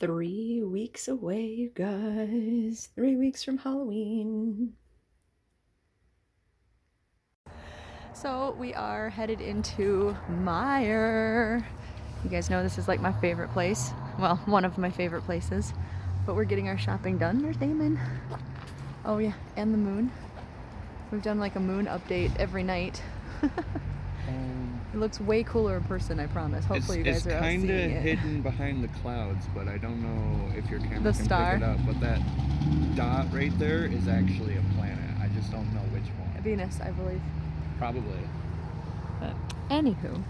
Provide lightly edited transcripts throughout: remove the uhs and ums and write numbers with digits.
3 weeks away, you guys. 3 weeks from Halloween. So we are headed into Meijer. You guys know this is like my favorite place. Well, one of my favorite places. But we're getting our shopping done. There's Damon. Oh yeah, and the moon. We've done like a moon update every night. It looks way cooler in person, I promise. Hopefully you guys are out seeing it. It's kind of hidden behind the clouds, but I don't know if your camera can star. pick it up. But that dot right there is actually a planet. I just don't know which one. Venus, I believe. Probably. But anywho,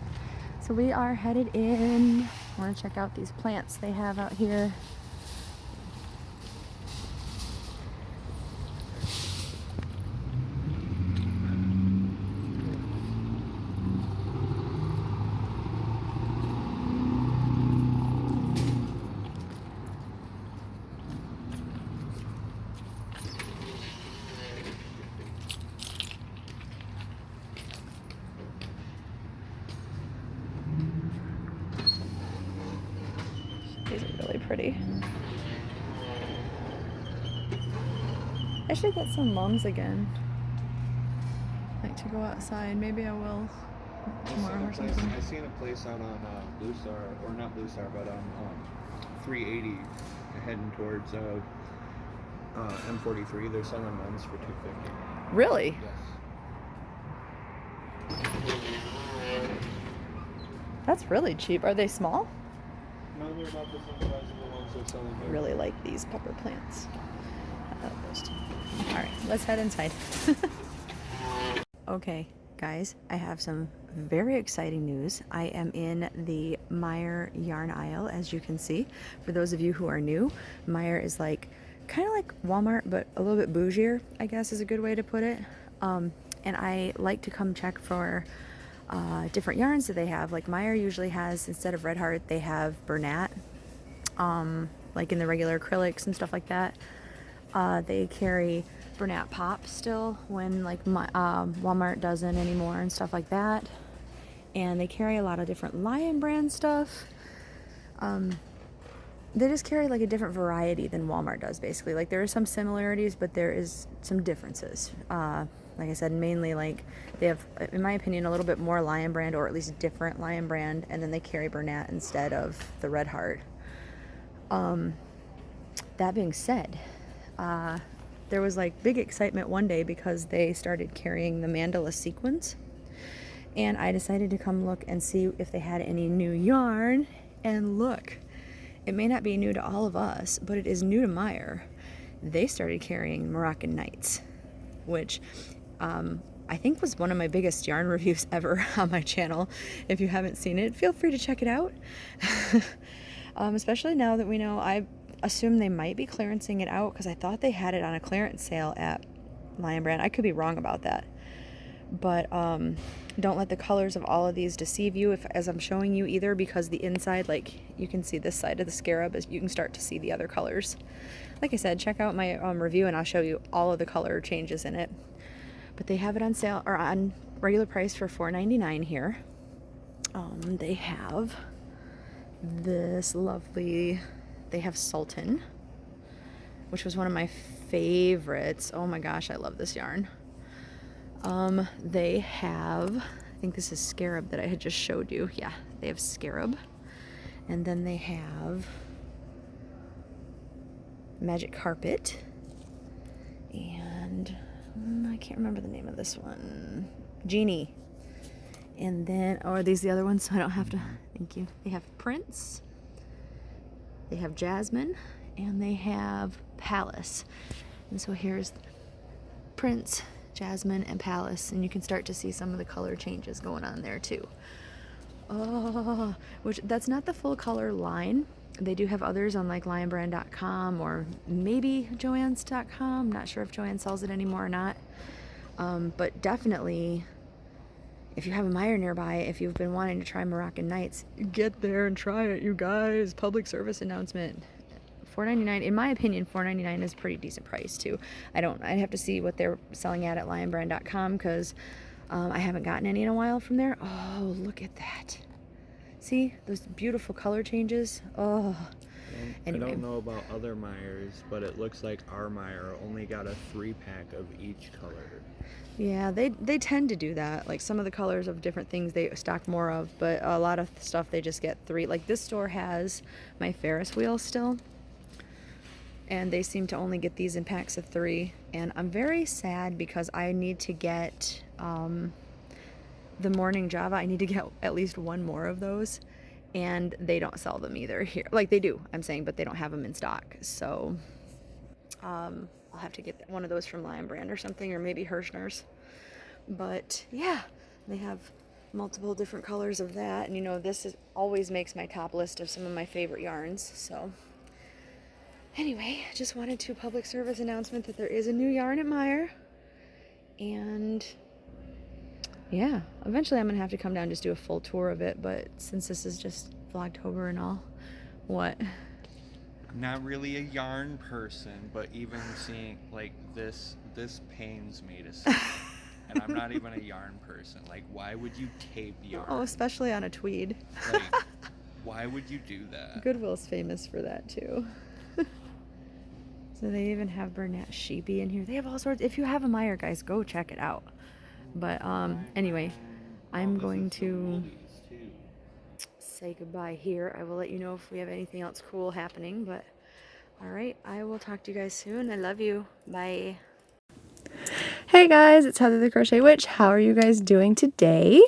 so we are headed in. I want to check out these plants they have out here. These are really pretty. I should get some mums again. Like to go outside. Maybe I will tomorrow or something. I seen a place out on Blue Star, or not Blue Star, but on 380 heading towards M43. They're selling mums for $250. Really? Yes. That's really cheap. Are they small? No, they're about the same size as the ones they're selling here. I really like these pepper plants. I love those too. Alright, let's head inside. Okay, guys, I have some very exciting news. I am in the Meijer yarn aisle, as you can see. For those of you who are new, Meijer is like kind of like Walmart, but a little bit bougier, I guess is a good way to put it. And I like to come check for different yarns that they have. Like Meijer usually has, instead of Red Heart, they have Bernat, like in the regular acrylics and stuff like that. They carry Bernat Pop still, when like Walmart doesn't anymore and stuff like that. And they carry a lot of different Lion brand stuff. They just carry like a different variety than Walmart does, basically. Like there are some similarities, but there is some differences. Like I said, mainly like they have, in my opinion, a little bit more Lion brand, or at least different Lion brand, and then they carry Bernat instead of the Red Heart. That being said, there was like big excitement one day because they started carrying the mandala sequins, and I decided to come look and see if they had any new yarn. And look, it may not be new to all of us, but it is new to Meijer. They started carrying Moroccan Nights, which I think was one of my biggest yarn reviews ever on my channel. If you haven't seen it, feel free to check it out. Especially now that we know, I assume they might be clearancing it out, because I thought they had it on a clearance sale at Lion Brand. I could be wrong about that. But don't let the colors of all of these deceive you as I'm showing you either, because the inside, like you can see this side of the scarab, you can start to see the other colors. Like I said, check out my review and I'll show you all of the color changes in it. But they have it on sale, or on regular price, for $4.99 here. They have this lovely, they have Sultan, which was one of my favorites. Oh my gosh, I love this yarn. They have, I think this is Scarab that I had just showed you. Yeah, they have Scarab. And then they have Magic Carpet. And I can't remember the name of this one. Genie. And then, oh, are these the other ones? So I don't have to, thank you. They have Prince. They have Jasmine. And they have Palace. And so here's Prince, Jasmine, and Palace, and you can start to see some of the color changes going on there too. Oh, which that's not the full color line. They do have others on like lionbrand.com or maybe joann's.com. Not sure if Joann sells it anymore or not. But definitely, if you have a Meijer nearby, if you've been wanting to try Moroccan Nights, get there and try it, you guys. Public service announcement. $4.99, in my opinion, $4.99 is a pretty decent price too. I'd have to see what they're selling at lionbrand.com, because I haven't gotten any in a while from there. Oh, look at that. See those beautiful color changes? Oh, Anyway. I don't know about other Meijers, but it looks like our Meijer only got a 3-pack of each color. Yeah, they tend to do that. Like some of the colors of different things they stock more of, but a lot of stuff they just get 3. Like this store has my Ferris wheel still, and they seem to only get these in packs of 3. And I'm very sad because I need to get the morning Java. I need to get at least 1 more of those, and they don't sell them either here. Like they do, I'm saying, but they don't have them in stock. So I'll have to get one of those from Lion Brand or something, or maybe Hirschner's. But yeah, they have multiple different colors of that, and you know, always makes my top list of some of my favorite yarns. So anyway, just wanted to public service announcement that there is a new yarn at Meijer, and yeah, eventually I'm gonna have to come down and just do a full tour of it. But since this is just Vlogtober and all, what? I'm not really a yarn person, but even seeing like this pains me to see. And I'm not even a yarn person. Like, why would you tape yarn? Oh, especially on a tweed. Like, why would you do that? Goodwill's famous for that too. So they even have Burnett Sheepy in here. They have all sorts. If you have a Meijer, guys, go check it out. But anyway, I'm going to say goodbye here. I will let you know if we have anything else cool happening. But all right, I will talk to you guys soon. I love you. Bye. Hey guys, it's Heather the Crochet Witch. How are you guys doing today?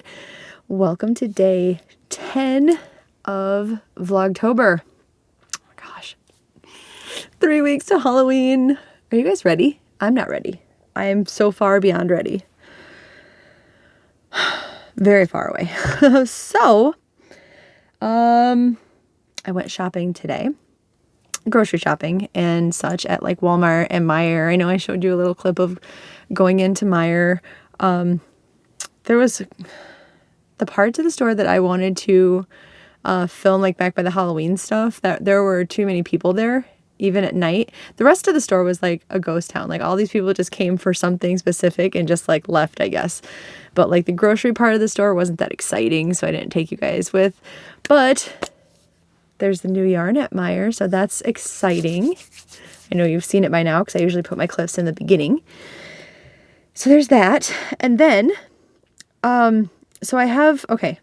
Welcome to day 10 of Vlogtober. Oh my gosh. 3 weeks to Halloween. Are you guys ready? I'm not ready. I am so far beyond ready. Very far away. So, I went shopping today. Grocery shopping and such at like Walmart and Meijer. I know I showed you a little clip of going into Meijer. There was the parts of the store that I wanted to film like back by the Halloween stuff, that there were too many people there, even at night. The rest of the store was like a ghost town. Like all these people just came for something specific and just like left, I guess. But like the grocery part of the store wasn't that exciting, so I didn't take you guys with. But there's the new yarn at Meijer, so that's exciting. I know you've seen it by now because I usually put my clips in the beginning. So there's that. And then, so I have, okay.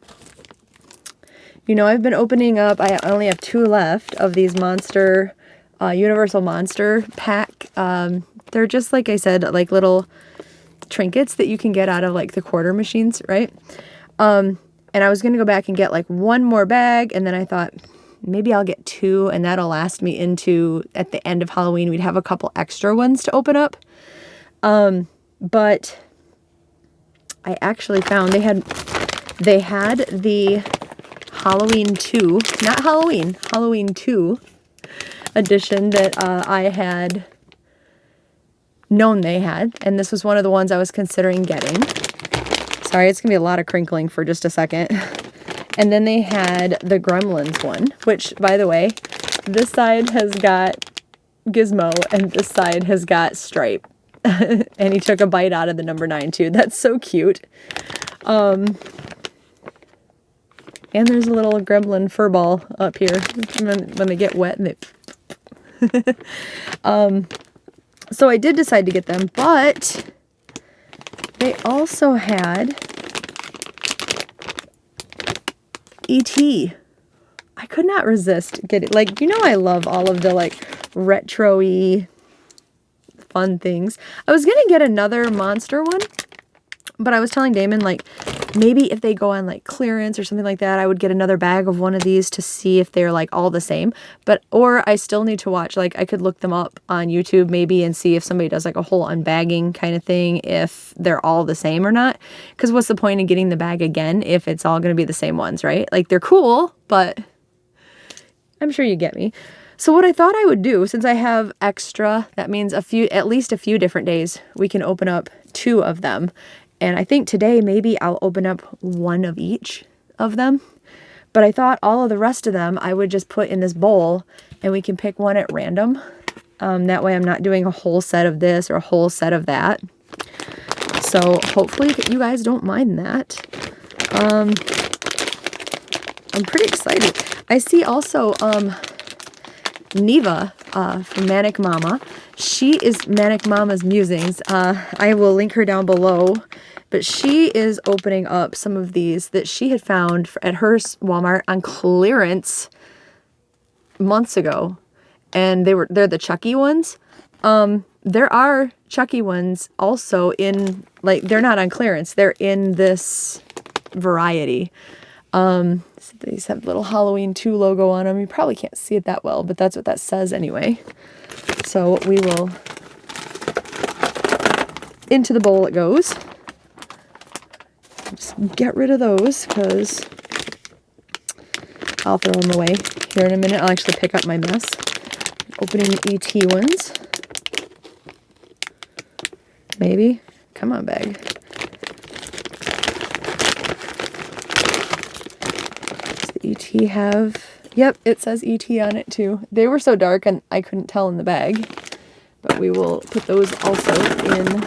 You know, I've been opening up, I only have 2 left of these Monster, Universal Monster pack. They're just, like I said, like little trinkets that you can get out of like the quarter machines, right? And I was going to go back and get like 1 more bag, and then I thought, maybe I'll get 2 and that'll last me into, at the end of Halloween, we'd have a couple extra ones to open up. But I actually found they had the Halloween 2, not Halloween, Halloween 2 edition that I had known they had. And this was one of the ones I was considering getting. Sorry, it's going to be a lot of crinkling for just a second. And then they had the Gremlins one, which, by the way, this side has got Gizmo and this side has got Stripe. And he took a bite out of the number 9 too. That's so cute. And there's a little gremlin fur ball up here when they get wet. And so I did decide to get them, but they also had E.T. I could not resist getting, like, you know, I love all of the like retro-y fun things. I was gonna get another monster one, but I was telling Damon, like, maybe if they go on like clearance or something like that, I would get another bag of one of these to see if they're like all the same. But, or I still need to watch, like I could look them up on YouTube maybe and see if somebody does like a whole unbagging kind of thing, if they're all the same or not. Because what's the point in getting the bag again if it's all going to be the same ones, right? Like they're cool, but I'm sure you get me. So what I thought I would do, since I have extra, that means at least a few different days, we can open up 2 of them. And I think today maybe I'll open up 1 of each of them. But I thought all of the rest of them I would just put in this bowl and we can pick one at random. That way I'm not doing a whole set of this or a whole set of that. So hopefully you guys don't mind that. I'm pretty excited. I see also, Neva from Manic Mama. She is Manic Mama's Musings. I will link her down below. But she is opening up some of these that she had found at her Walmart on clearance months ago. And they're the Chucky ones. There are Chucky ones also in, like, they're not on clearance. They're in this variety. So these have little Halloween 2 logo on them. You probably can't see it that well, but that's what that says anyway. So we will, into the bowl it goes. Just get rid of those because I'll throw them away here in a minute. I'll actually pick up my mess. Opening the ET ones. Maybe. Come on, bag. Does the ET have... Yep, it says ET on it too. They were so dark and I couldn't tell in the bag. But we will put those also in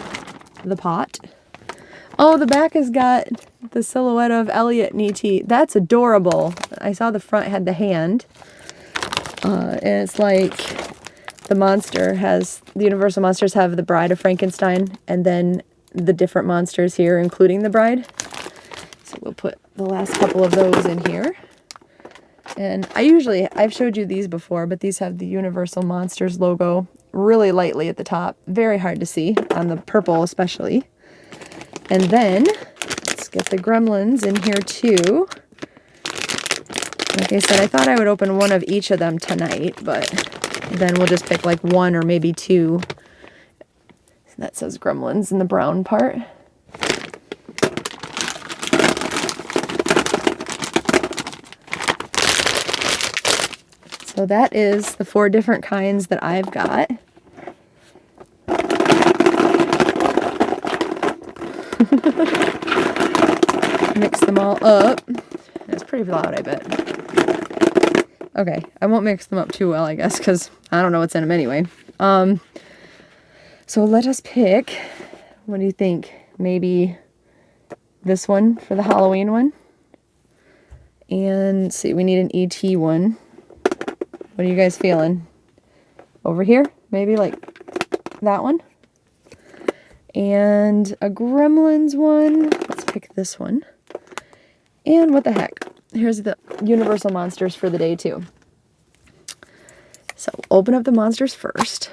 the pot. Oh, the back has got the silhouette of Elliot and ET. That's adorable. I saw the front had the hand. And it's like the monster has, the Universal monsters have the Bride of Frankenstein, and then the different monsters here, including the bride. So we'll put the last couple of those in here. And I've showed you these before, but these have the Universal Monsters logo really lightly at the top. Very hard to see, on the purple especially. And then, let's get the Gremlins in here too. Like I said, I thought I would open one of each of them tonight, but then we'll just pick like one or maybe two. That says Gremlins in the brown part. So that is the 4 different kinds that I've got. Mix them all up. It's pretty loud, I bet. Okay, I won't mix them up too well, I guess, because I don't know what's in them anyway. So let us pick, what do you think? Maybe this one for the Halloween one. And let's see, we need an ET one. What are you guys feeling? Over here? Maybe like that one? And a Gremlins one. Let's pick this one. And what the heck? Here's the Universal Monsters for the day too. So open up the monsters first.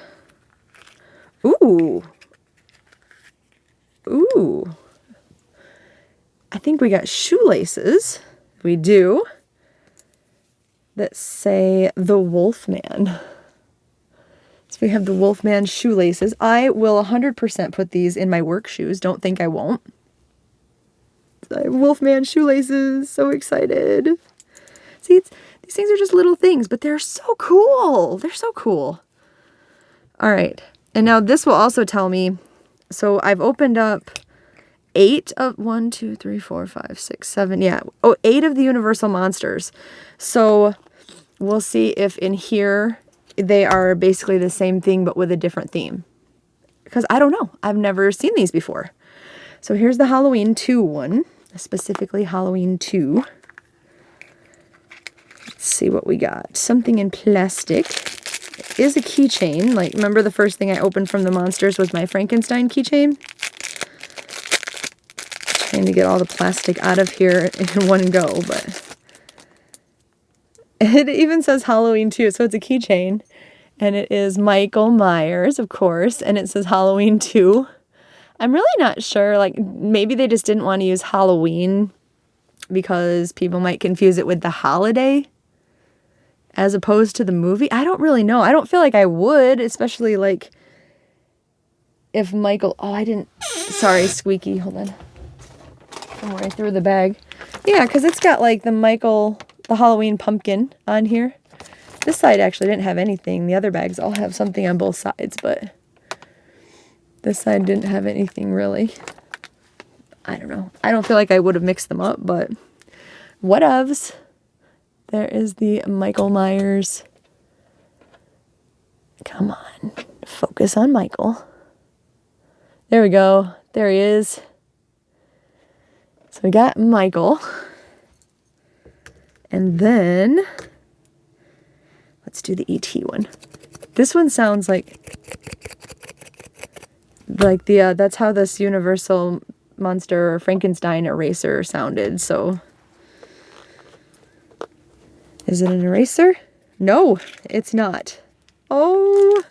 Ooh. Ooh. I think we got shoelaces. We do. That say the Wolfman. So we have the Wolfman shoelaces. I will 100% put these in my work shoes. Don't think I won't. Wolfman shoelaces. So excited. See, these things are just little things, but they're so cool. They're so cool. All right. And now this will also tell me, so I've opened up 8 of, 1, 2, 3, 4, 5, 6, 7, yeah. Oh, 8 of the Universal Monsters. So we'll see if in here they are basically the same thing, but with a different theme. Because I don't know. I've never seen these before. So here's the Halloween 2 one, specifically Halloween 2. Let's see what we got. Something in plastic. It is a keychain. Like, remember the first thing I opened from the monsters was my Frankenstein keychain? Trying to get all the plastic out of here in one go, but it even says Halloween 2, so it's a keychain. And it is Michael Myers, of course, and it says Halloween 2. I'm really not sure, like, maybe they just didn't want to use Halloween because people might confuse it with the holiday as opposed to the movie. I don't really know. I don't feel like I would, especially, like, if Michael... Oh, I didn't... Sorry, squeaky. Hold on. Don't worry, I threw the bag. Yeah, because it's got, like, the Halloween pumpkin on here. This side actually didn't have anything. The other bags all have something on both sides, but this side didn't have anything really. I don't know. I don't feel like I would have mixed them up, but whatevs. There is the Michael Myers. Come on. Focus on Michael. There we go. There he is. So we got Michael. And then, Let's do the ET one. This one sounds like the, that's how this Universal Monster or Frankenstein eraser sounded, so. Is it an eraser? No, it's not. Oh.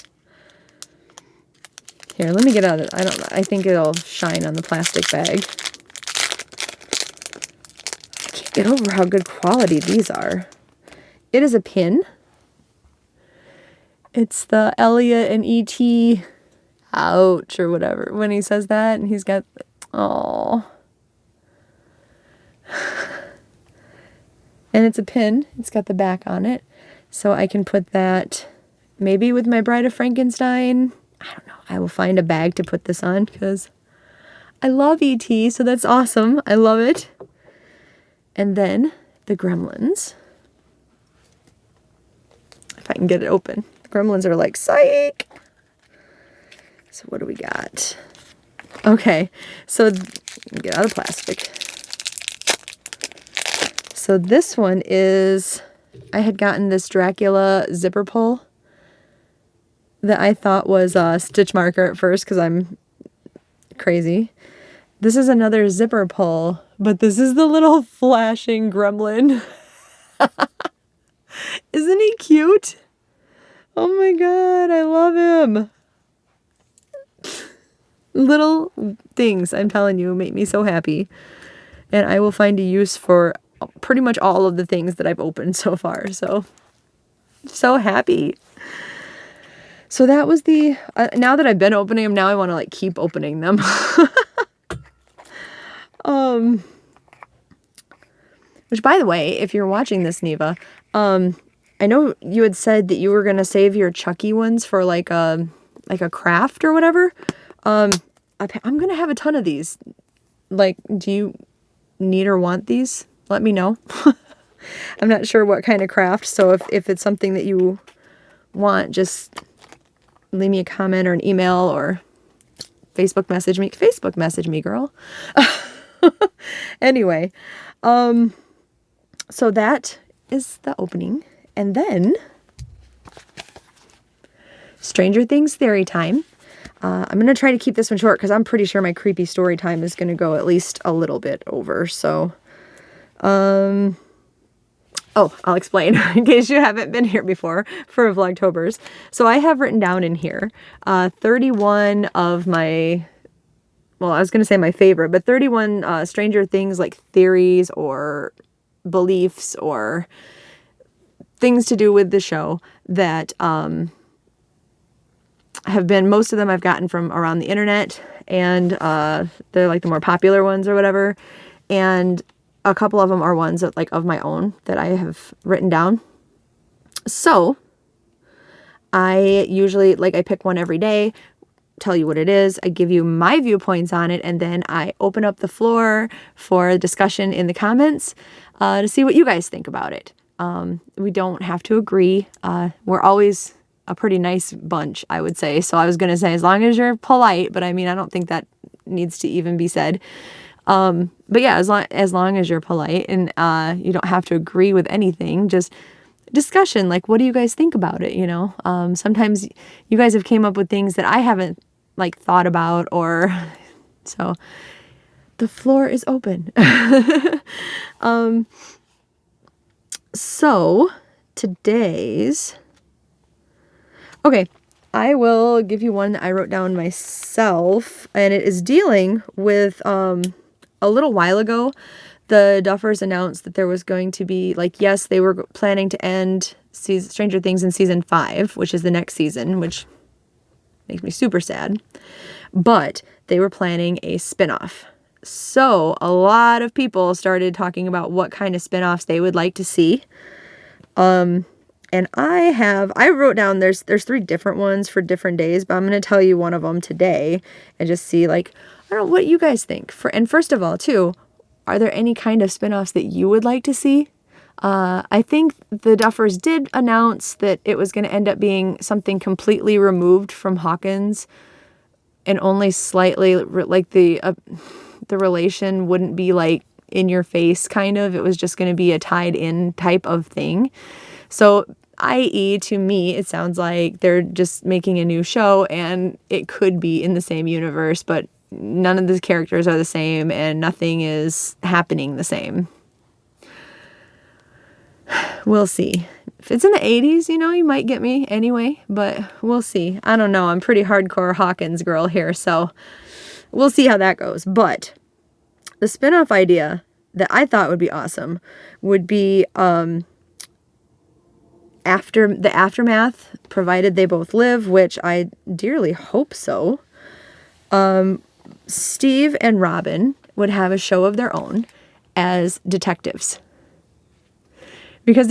Here, let me get out of it. I think it'll shine on the plastic bag. I can't get over how good quality these are. It is a pin. It's the Elliot and E.T. ouch or whatever when he says that, and he's got, oh. And it's a pin. It's got the back on it. So I can put that maybe with my Bride of Frankenstein. I don't know. I will find a bag to put this on because I love E.T., so that's awesome. I love it. And then the Gremlins. If I can get it open. The Gremlins are like, psych! So what do we got? Okay, so get out of the plastic. So this one is, I had gotten this Dracula zipper pull that I thought was a stitch marker at first because I'm crazy. This is another zipper pull, but this is the little flashing gremlin. Isn't he cute? Oh my god, I love him. Little things, I'm telling you, make me so happy. And I will find a use for pretty much all of the things that I've opened so far. So happy. So that was the, now that I've been opening them, now I want to like keep opening them. Which by the way, if you're watching this, Neva, I know you had said that you were going to save your Chucky ones for like a craft or whatever. I'm going to have a ton of these. Like, do you need or want these? Let me know. I'm not sure what kind of craft, so if it's something that you want, just leave me a comment or an email or Facebook message me. Facebook message me, girl. Anyway, so that is the opening. And then Stranger Things theory time. I'm going to try to keep this one short because I'm pretty sure my creepy story time is going to go at least a little bit over. So, oh, I'll explain in case you haven't been here before for Vlogtobers. So I have written down in here 31 of my, well, I was going to say my favorite, but 31 Stranger Things like theories or beliefs or things to do with the show that have been, most of them I've gotten from around the internet, and they're like the more popular ones or whatever, and a couple of them are ones that, like, of my own that I have written down. So I usually, like, I pick one every day, tell you what it is, I give you my viewpoints on it, and then I open up the floor for discussion in the comments to see what you guys think about it. We don't have to agree. We're always a pretty nice bunch, I would say. So I was going to say, as long as you're polite, but I mean, I don't think that needs to even be said. But yeah, as long as you're polite and you don't have to agree with anything, just discussion, like, what do you guys think about it, you know? Sometimes you guys have came up with things that I haven't, like, thought about, or so the floor is open. So today's, okay, I will give you one that I wrote down myself, and it is dealing with, a little while ago, the Duffers announced that there was going to be, like, yes, they were planning to end Stranger Things in season 5, which is the next season, which makes me super sad, but they were planning a spinoff. So a lot of people started talking about what kind of spinoffs they would like to see. And I wrote down, there's 3 different ones for different days, but I'm going to tell you one of them today and just see, like, I don't know what you guys think. And first of all, too, are there any kind of spinoffs that you would like to see? I think the Duffers did announce that it was going to end up being something completely removed from Hawkins and only slightly, like, the relation wouldn't be, like, in your face, kind of. It was just going to be a tied in type of thing. So i.e. to me, it sounds like they're just making a new show and it could be in the same universe, but none of the characters are the same and nothing is happening the same. We'll see. If it's in the 80s, you might get me anyway, but we'll see. I don't know. I'm pretty hardcore Hawkins girl here, so we'll see how that goes. But the spin-off idea that I thought would be awesome would be after the aftermath, provided they both live, which I dearly hope so. Steve and Robin would have a show of their own as detectives. Because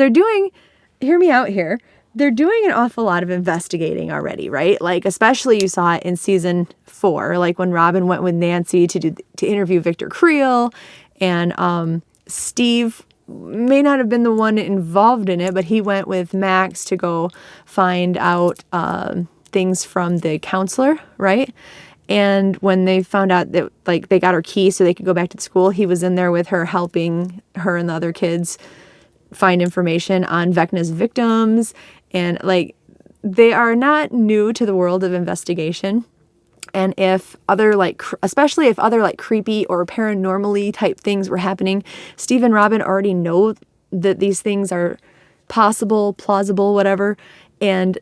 hear me out here, they're doing an awful lot of investigating already, right? Like, especially you saw it in season 4, like when Robin went with Nancy to interview Victor Creel, and Steve may not have been the one involved in it, but he went with Max to go find out things from the counselor, right? And when they found out that, like, they got her key so they could go back to the school, he was in there with her, helping her and the other kids find information on Vecna's victims. And, like, they are not new to the world of investigation. And if other, like, especially if other, like, creepy or paranormally type things were happening, Steve and Robin already know that these things are possible, plausible, whatever. And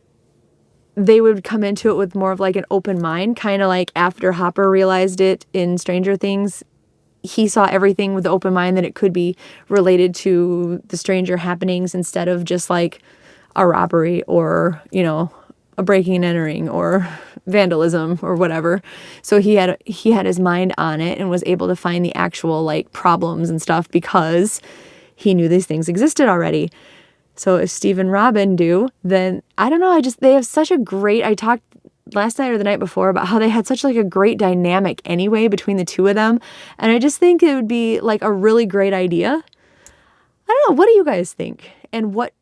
they would come into it with more of, like, an open mind, kind of like after Hopper realized it in Stranger Things. He saw everything with the open mind that it could be related to the stranger happenings instead of just like a robbery or, a breaking and entering or vandalism or whatever. So he had his mind on it and was able to find the actual, like, problems and stuff because he knew these things existed already. So if Steve and Robin do, then I don't know, they have such a great, I talked last night or the night before about how they had such, like, a great dynamic anyway between the two of them. And I just think it would be, like, a really great idea. I don't know. What do you guys think? And what,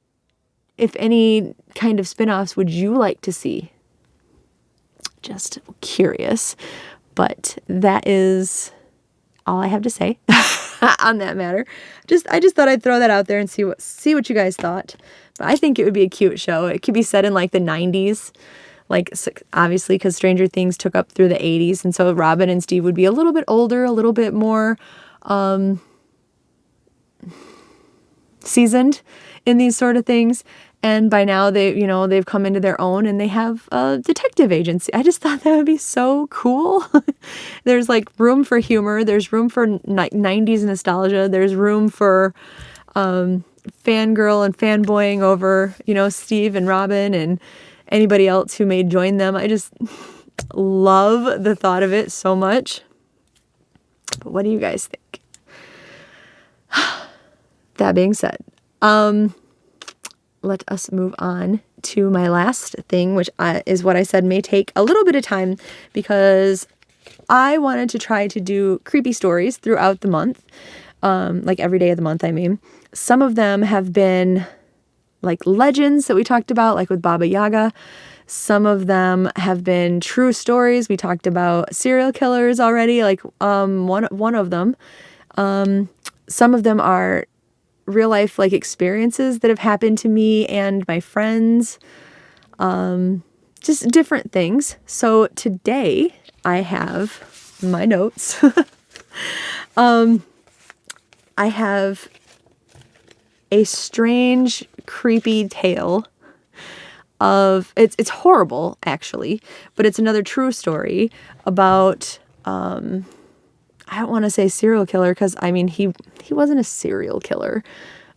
if any, kind of spin-offs would you like to see? Just curious. But that is all I have to say on that matter. I just thought I'd throw that out there and see what you guys thought. But I think it would be a cute show. It could be set in, like, the 90s. Like, obviously, because Stranger Things took up through the 80s. And so Robin and Steve would be a little bit older, a little bit more seasoned in these sort of things. And by now they've come into their own and they have a detective agency. I just thought that would be so cool. There's, like, room for humor. There's room for 90s nostalgia. There's room for fangirl and fanboying over, Steve and Robin and anybody else who may join them. I just love the thought of it so much. But what do you guys think? That being said, let us move on to my last thing, which is what I said may take a little bit of time because I wanted to try to do creepy stories throughout the month, like every day of the month, I mean. Some of them have been like legends that we talked about, like with Baba Yaga. Some of them have been true stories. We talked about serial killers already, like one of them. Some of them are real life, like, experiences that have happened to me and my friends. Just different things. So today I have my notes. I have a strange, creepy tale of, it's horrible actually, but it's another true story about, I don't want to say serial killer because I mean, he wasn't a serial killer,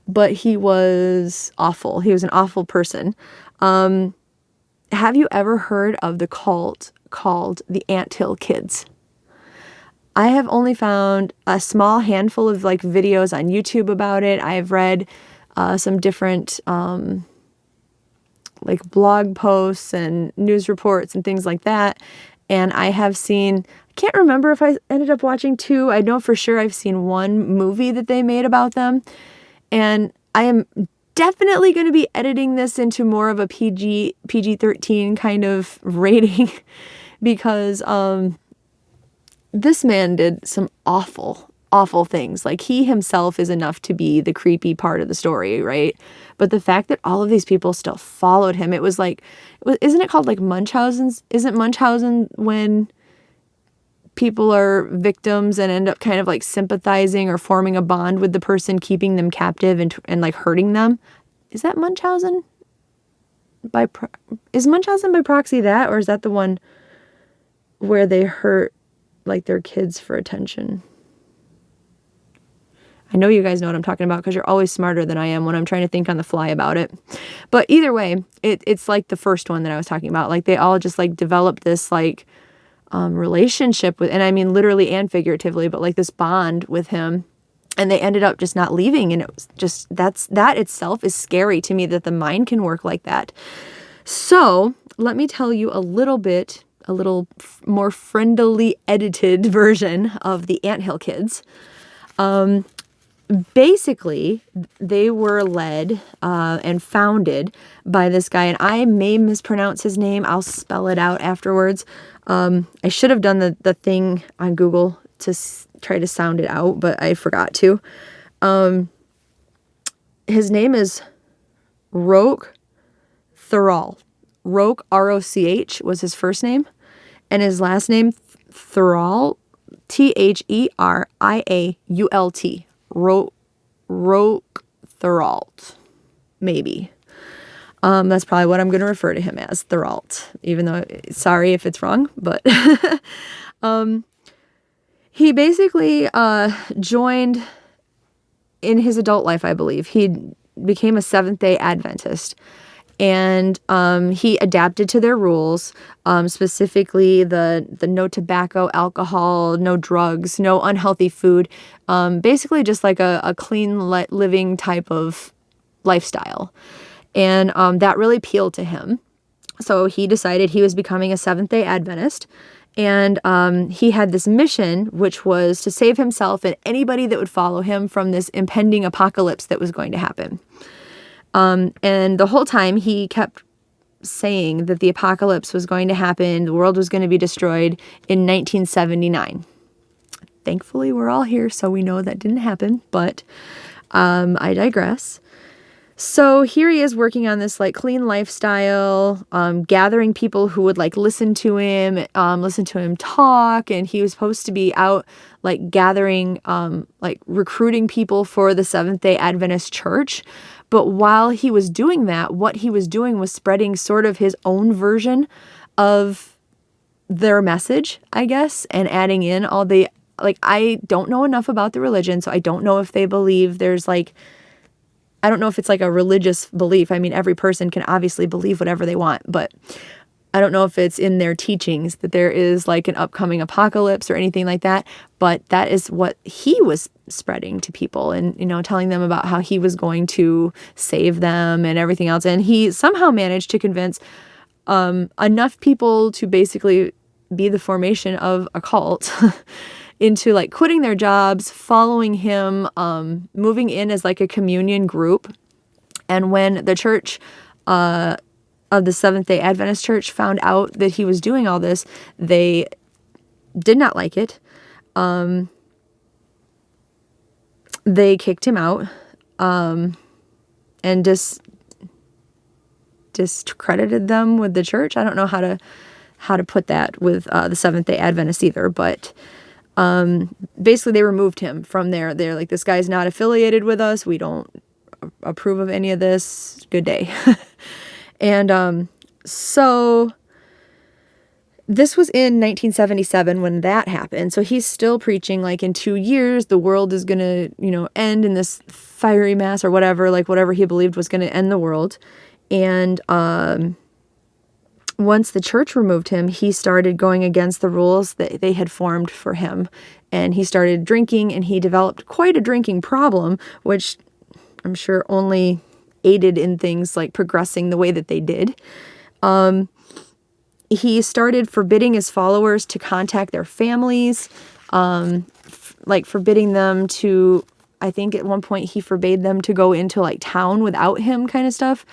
but he was awful. He was an awful person. Have you ever heard of the cult called the Anthill Kids? I have only found a small handful of, like, videos on YouTube about it. I've read some different like blog posts and news reports and things like that. And I have seen, I can't remember if I ended up watching 2. I know for sure I've seen 1 movie that they made about them. And I am definitely going to be editing this into more of a PG-13 kind of rating because this man did some awful, awful things. Like, he himself is enough to be the creepy part of the story, right? But the fact that all of these people still followed him, it was like, isn't it called like Munchausen's? Isn't Munchausen when people are victims and end up kind of like sympathizing or forming a bond with the person keeping them captive and like hurting them? Is that Munchausen? Is Munchausen by proxy that, or is that the one where they hurt like their kids for attention? I know you guys know what I'm talking about because you're always smarter than I am when I'm trying to think on the fly about it. But either way, it's like the first one that I was talking about. Like, they all just like developed this like relationship with, and I mean literally and figuratively, but like this bond with him, and they ended up just not leaving. And it was just, that itself is scary to me, that the mind can work like that. So let me tell you a little more friendly edited version of the Anthill Kids. Basically, they were led and founded by this guy, and I may mispronounce his name. I'll spell it out afterwards. I should have done the thing on Google to try to sound it out, but I forgot to. His name is Roch Thurall. Roch, R-O-C-H, was his first name, and his last name, Thurall, T-H-E-R-I-A-U-L-T. Roch Thuralt, maybe. That's probably what I'm going to refer to him as, Thuralt, even though, sorry if it's wrong, but he basically joined in his adult life, I believe. He became a Seventh-day Adventist, and he adapted to their rules, specifically the no tobacco, alcohol, no drugs, no unhealthy food, basically just like a clean living type of lifestyle. And that really appealed to him. So he decided he was becoming a Seventh-day Adventist, and he had this mission, which was to save himself and anybody that would follow him from this impending apocalypse that was going to happen. And the whole time he kept saying that the apocalypse was going to happen, the world was going to be destroyed in 1979. Thankfully, we're all here, so we know that didn't happen, but I digress. So here he is working on this like clean lifestyle, gathering people who would like listen to him talk, and he was supposed to be out like gathering, like recruiting people for the Seventh-day Adventist Church. But while he was doing that, what he was doing was spreading sort of his own version of their message, I guess, and adding in all the, like, I don't know enough about the religion, so I don't know if they believe there's like, I don't know if it's like a religious belief. I mean, every person can obviously believe whatever they want, but I don't know if it's in their teachings that there is like an upcoming apocalypse or anything like that, but that is what he was spreading to people, and, you know, telling them about how he was going to save them and everything else. And he somehow managed to convince enough people to basically be the formation of a cult into like quitting their jobs, following him, moving in as like a communion group. And when the church of the Seventh-day Adventist Church found out that he was doing all this, they did not like it. They kicked him out, and discredited them with the church. I don't know how to put that with the Seventh-day Adventists either, but basically they removed him from there. They're like, this guy's not affiliated with us. We don't approve of any of this. Good day. And so this was in 1977 when that happened. So he's still preaching like in 2 years, the world is going to, you know, end in this fiery mass or whatever, like whatever he believed was going to end the world. And once the church removed him, he started going against the rules that they had formed for him. And he started drinking, and he developed quite a drinking problem, which I'm sure only aided in things like progressing the way that they did. He started forbidding his followers to contact their families, like forbidding them to, I think at one point he forbade them to go into like town without him, kind of stuff,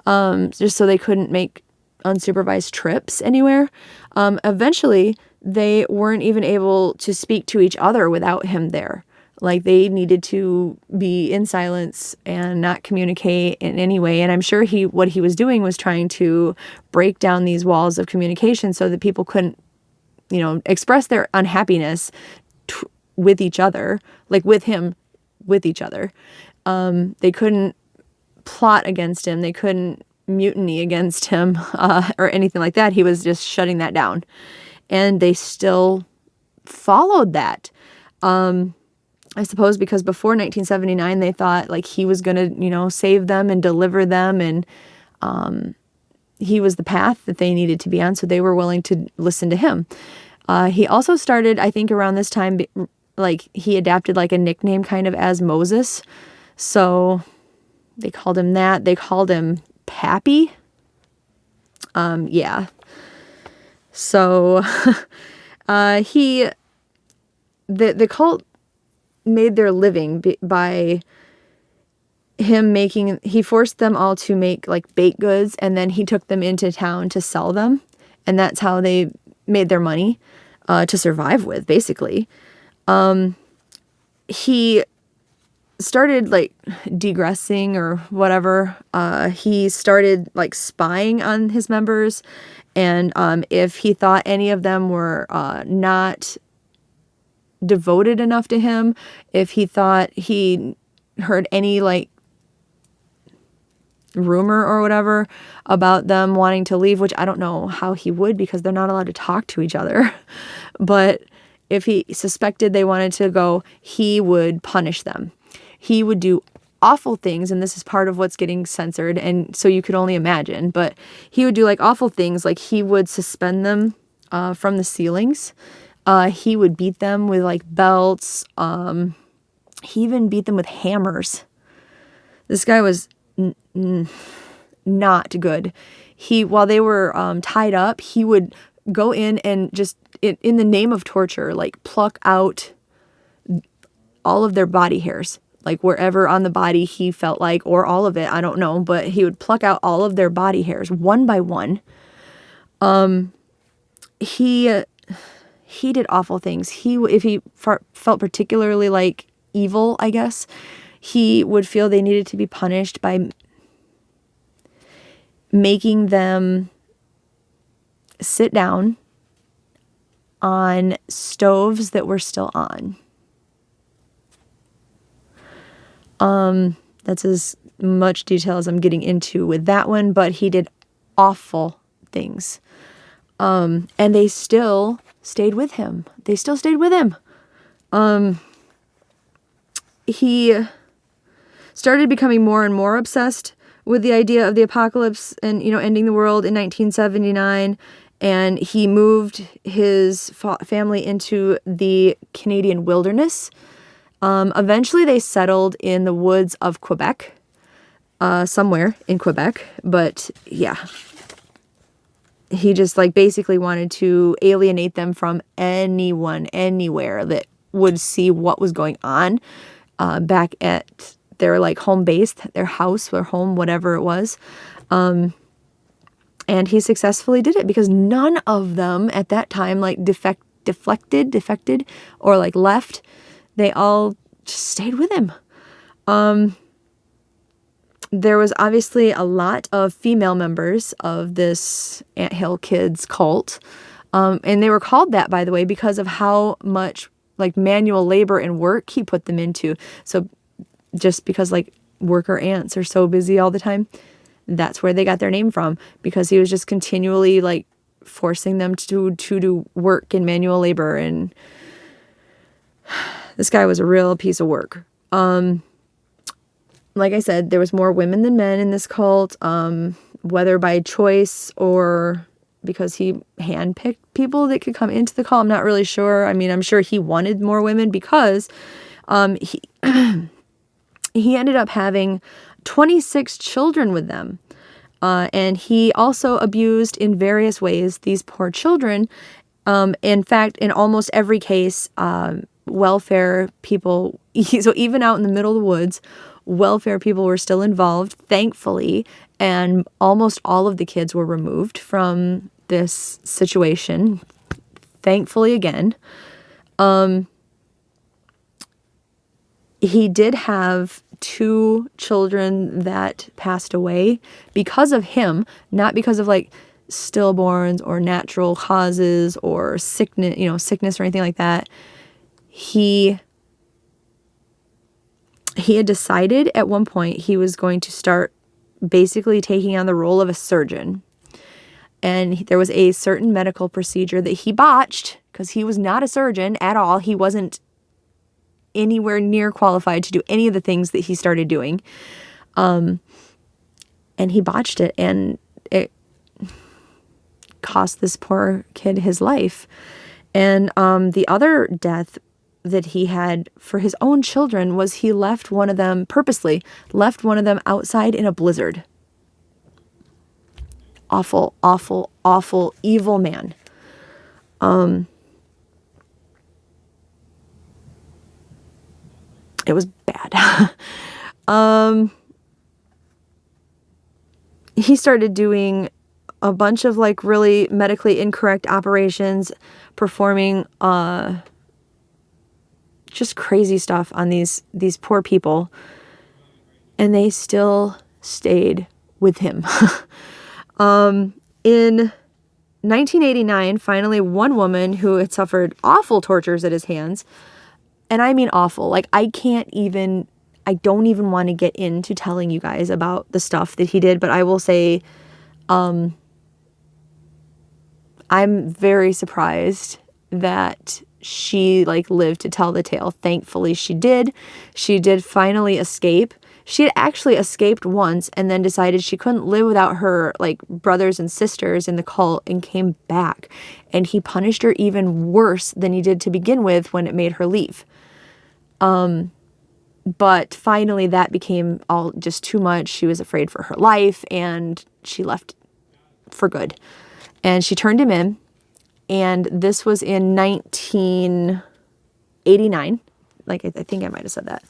just so they couldn't make unsupervised trips anywhere. Eventually, they weren't even able to speak to each other without him there. Like they needed to be in silence and not communicate in any way. And I'm sure what he was doing was trying to break down these walls of communication so that people couldn't, express their unhappiness with each other, like with him, with each other. They couldn't plot against him. They couldn't mutiny against him or anything like that. He was just shutting that down. And they still followed that. I suppose because before 1979, they thought like he was going to, save them and deliver them. And he was the path that they needed to be on. So they were willing to listen to him. He also started, I think around this time, like he adapted like a nickname kind of as Moses. So they called him that. They called him Pappy. Yeah. So the cult made their living by him he forced them all to make like baked goods, and then he took them into town to sell them. And that's how they made their money to survive with, basically. He started like degressing or whatever. He started like spying on his members. And if he thought any of them were not devoted enough to him, if he thought he heard any like rumor or whatever about them wanting to leave, which I don't know how he would because they're not allowed to talk to each other. But if he suspected they wanted to go, he would punish them. He would do awful things, and this is part of what's getting censored, and so you could only imagine, but he would do like awful things, like he would suspend them from the ceilings. He would beat them with like belts. He even beat them with hammers. This guy was not good. While they were tied up, he would go in and just, in the name of torture, like pluck out all of their body hairs, like wherever on the body he felt like, or all of it, I don't know, but he would pluck out all of their body hairs one by one. He did awful things. If he felt particularly like evil, I guess, he would feel they needed to be punished by making them sit down on stoves that were still on. That's as much detail as I'm getting into with that one, but he did awful things. And they still stayed with him. He started becoming more and more obsessed with the idea of the apocalypse and, ending the world in 1979. And he moved his family into the Canadian wilderness. Eventually they settled in the woods of Quebec, somewhere in Quebec. But yeah, he just like basically wanted to alienate them from anyone, anywhere that would see what was going on back at their like home base, their house, their home, whatever it was. And he successfully did it because none of them at that time like defected or like left. They all just stayed with him. There was obviously a lot of female members of this Anthill Kids cult. And they were called that, by the way, because of how much like manual labor and work he put them into. So just because like worker ants are so busy all the time, that's where they got their name from, because he was just continually like forcing them to do work and manual labor. And this guy was a real piece of work. Like I said, there was more women than men in this cult, whether by choice or because he handpicked people that could come into the cult. I'm not really sure. I mean, I'm sure he wanted more women because he ended up having 26 children with them. And he also abused in various ways these poor children. In fact, in almost every case, welfare people, so even out in the middle of the woods, welfare people were still involved, thankfully, and almost all of the kids were removed from this situation, thankfully again. he did have 2 children that passed away because of him, not because of like stillborns or natural causes or sickness or anything like that. He had decided at one point he was going to start basically taking on the role of a surgeon. And there was a certain medical procedure that he botched because he was not a surgeon at all. He wasn't anywhere near qualified to do any of the things that he started doing. And he botched it, and it cost this poor kid his life. And the other death that he had for his own children was he purposely left one of them outside in a blizzard. Awful, awful, awful, evil man. It was bad. He started doing a bunch of like really medically incorrect operations, performing just crazy stuff on these poor people, and they still stayed with him. In 1989, finally, one woman who had suffered awful tortures at his hands, and I mean awful, like I don't even want to get into telling you guys about the stuff that he did, but I will say, I'm very surprised that she like lived to tell the tale. Thankfully she did. She did finally escape. She had actually escaped once and then decided she couldn't live without her like brothers and sisters in the cult and came back. And he punished her even worse than he did to begin with when it made her leave. But finally that became all just too much. She was afraid for her life and she left for good. And she turned him in. And this was in 1989. Like, I think I might have said that.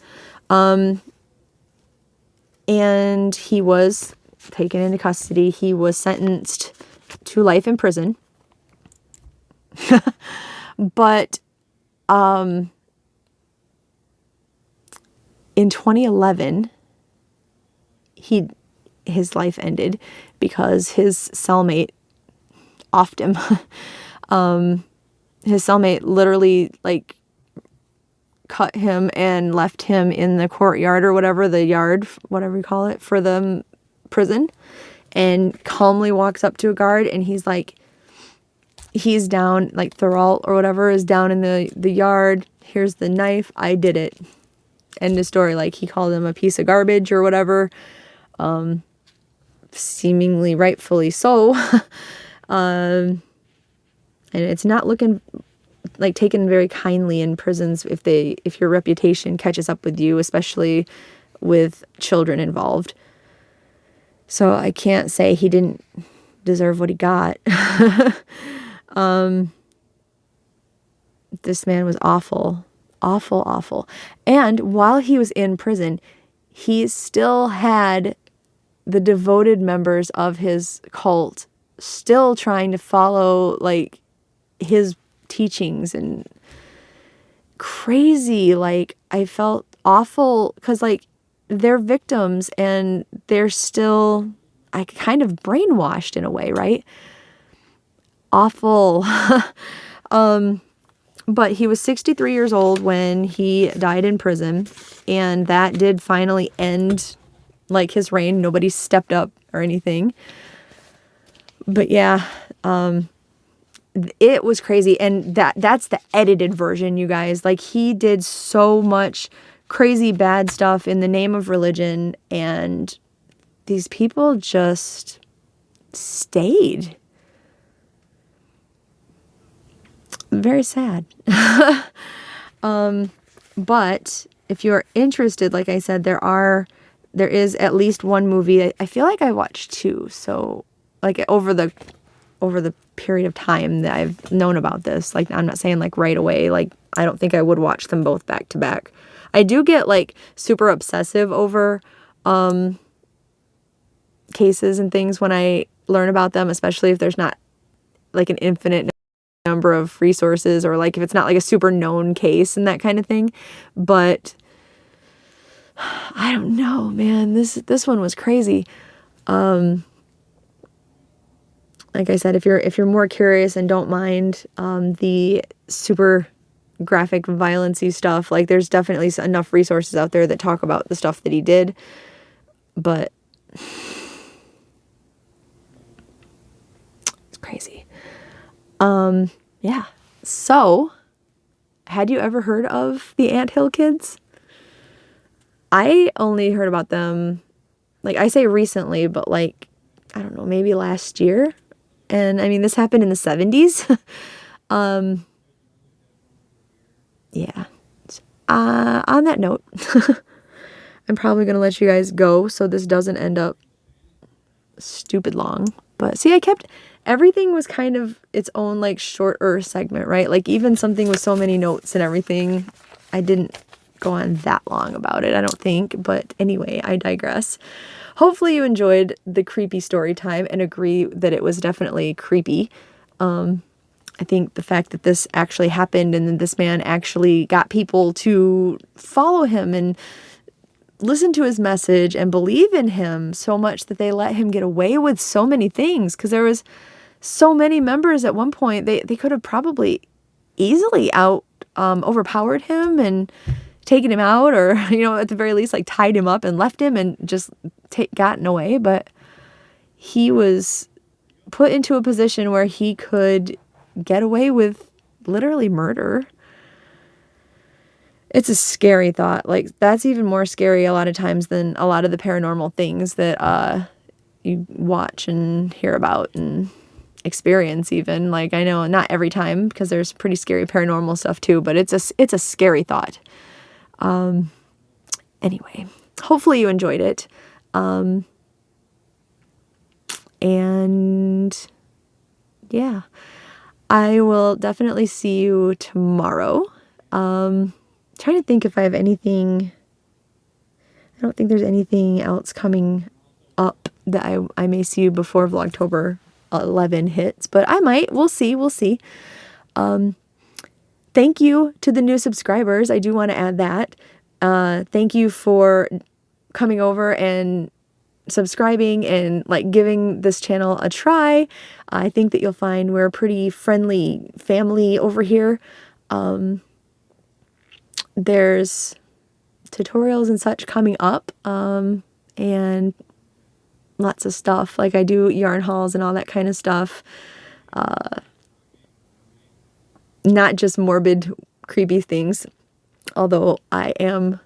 And he was taken into custody. He was sentenced to life in prison. But in 2011, his life ended because his cellmate offed him. His cellmate literally like cut him and left him in the courtyard or whatever, the yard, whatever you call it, for the prison, and calmly walks up to a guard, and he's down, like Thuralt or whatever is down in the yard. Here's the knife. I did it. End of story. Like, he called him a piece of garbage or whatever. Seemingly rightfully so. And it's not looking like taken very kindly in prisons if your reputation catches up with you, especially with children involved. So I can't say he didn't deserve what he got. This man was awful, awful, awful. And while he was in prison, he still had the devoted members of his cult still trying to follow like his teachings, and crazy. Like, I felt awful because like they're victims and they're still kind of brainwashed in a way, right? Awful. But he was 63 years old when he died in prison, and that did finally end like his reign. Nobody stepped up or anything. But yeah, it was crazy. And that's the edited version, you guys. Like, he did so much crazy bad stuff in the name of religion, and these people just stayed. Very sad. But if you're interested, like I said, there is at least one movie. I feel like I watched 2. So like over the period of time that I've known about this, like, I'm not saying like right away, like I don't think I would watch them both back to back. I do get like super obsessive over cases and things when I learn about them, especially if there's not like an infinite number of resources, or like if it's not like a super known case and that kind of thing. But I don't know, man. This one was crazy. Like I said, if you're more curious and don't mind the super graphic violency stuff, like there's definitely enough resources out there that talk about the stuff that he did. But it's crazy. Yeah. So, had you ever heard of the Anthill Kids? I only heard about them, like I say recently, but like, I don't know, maybe last year. And I mean, this happened in the 70s. Yeah. On that note, I'm probably going to let you guys go so this doesn't end up stupid long. But see, everything was kind of its own like shorter segment, right? Like even something with so many notes and everything, I didn't go on that long about it, I don't think. But anyway, I digress. Hopefully you enjoyed the creepy story time and agree that it was definitely creepy. I think the fact that this actually happened and then this man actually got people to follow him and listen to his message and believe in him so much that they let him get away with so many things, because there was so many members at one point, they could have probably easily overpowered him and taken him out, or, you know, at the very least, like tied him up and left him and just gotten away. But he was put into a position where he could get away with literally murder. It's a scary thought. Like, that's even more scary a lot of times than a lot of the paranormal things that you watch and hear about and experience even. Like, I know not every time, because there's pretty scary paranormal stuff too, but it's a scary thought. Anyway, hopefully you enjoyed it. And yeah, I will definitely see you tomorrow. Trying to think if I have anything. I don't think there's anything else coming up that I may see you before Vlogtober 11 hits, but I might. We'll see. Thank you to the new subscribers. I do want to add that. Thank you for coming over and subscribing and like giving this channel a try. I think that you'll find we're a pretty friendly family over here. There's tutorials and such coming up, and lots of stuff. Like I do yarn hauls and all that kind of stuff. Not just morbid, creepy things, although I am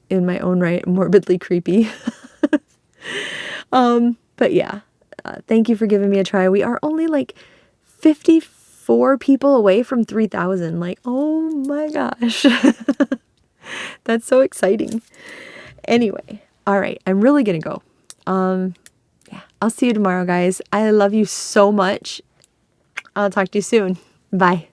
in my own right morbidly creepy. But yeah, thank you for giving me a try. We are only like 54 people away from 3,000. Like, oh my gosh. That's so exciting. Anyway, all right, I'm really gonna go. Yeah, I'll see you tomorrow, guys. I love you so much. I'll talk to you soon. Bye.